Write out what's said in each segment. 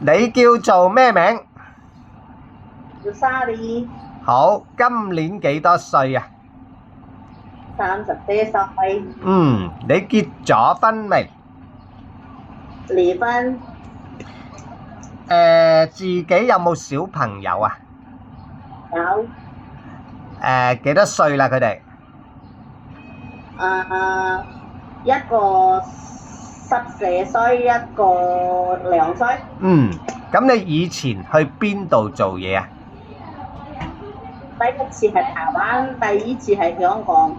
你叫做咩名？叫沙莉，好，今年幾多歲啊？ 30歲，你結咗婚未？離婚，自己有冇小朋友啊？有，幾多歲啦佢哋？一個14歲，一個2歲。咁你以前去邊度做嘢啊？第一次係台灣，第二次係香港。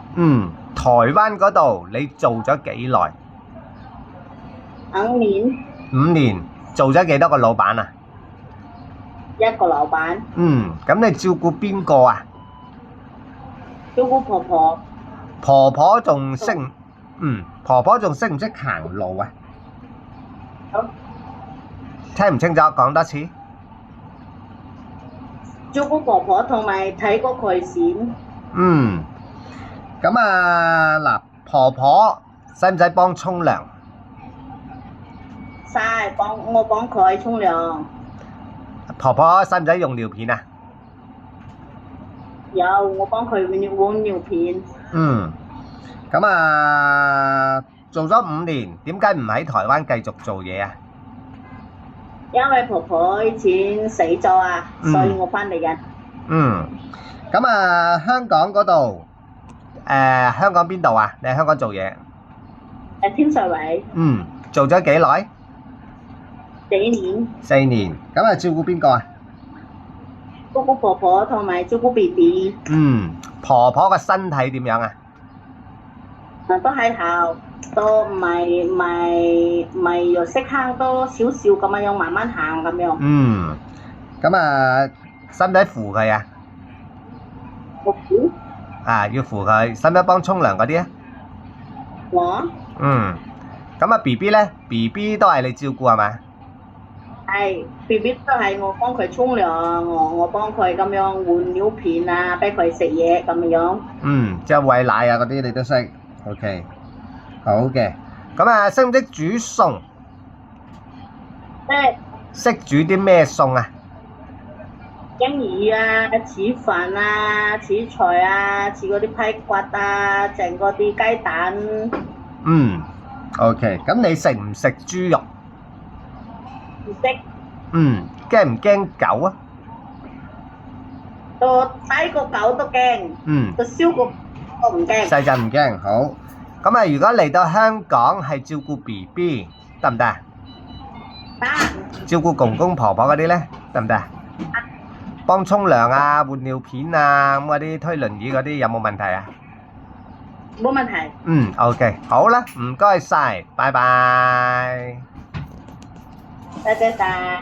台灣嗰度你做咗幾耐5年， ？5年，做咗幾多個老闆啊？一個老闆，咁你照顧邊個啊？照顧婆婆。婆婆仲識唔？婆婆仲識唔識行路啊？好，聽唔清楚，講多次。照顧婆婆同埋睇過佢先。咁啊嗱，婆婆使唔使幫沖涼？使，我幫佢沖涼。婆婆使唔使用尿片啊？有，我幫佢換尿片。咁啊，做咗5年，點解唔喺台灣繼續做嘢啊？因為婆婆以前死咗啊，所以我返嚟嘅。咁啊，香港嗰度，香港邊度啊？你喺香港做嘢？天水圍。做咗幾耐4年。？4年。咁啊，照顧邊個啊？照顧婆婆同埋照顧 BB。婆婆個身體點樣啊？都喺後，都唔係又識行，都少少咁樣慢慢行咁樣。咁啊，使唔使扶佢啊？我扶。要扶佢，使唔使幫沖涼嗰啲啊？我。咁啊 BB 咧，BB 都係你照顧係嘛？係 BB 都係我幫佢沖涼，我幫佢咁樣換尿片啊，俾佢食嘢咁樣。即係餵奶啊嗰啲你都識。OK，好嘅。咁啊，識唔識煮餸？識煮啲咩餸啊？蒸魚啊，煮飯啊，煮菜啊，煮嗰啲批骨啊，整嗰啲雞蛋。OK，咁你食唔食豬肉？唔識。驚唔驚狗啊？到低個狗都驚。到燒個都唔驚。細陣唔驚，好。咁啊，如果嚟到香港係照顧 BB 得唔得啊？得。照顧公公婆婆嗰啲咧，得唔得啊？幫沖涼啊、換尿片啊，咁嗰啲推輪椅嗰啲有冇問題啊？冇問題。OK，好啦，唔該晒，拜拜。多謝晒。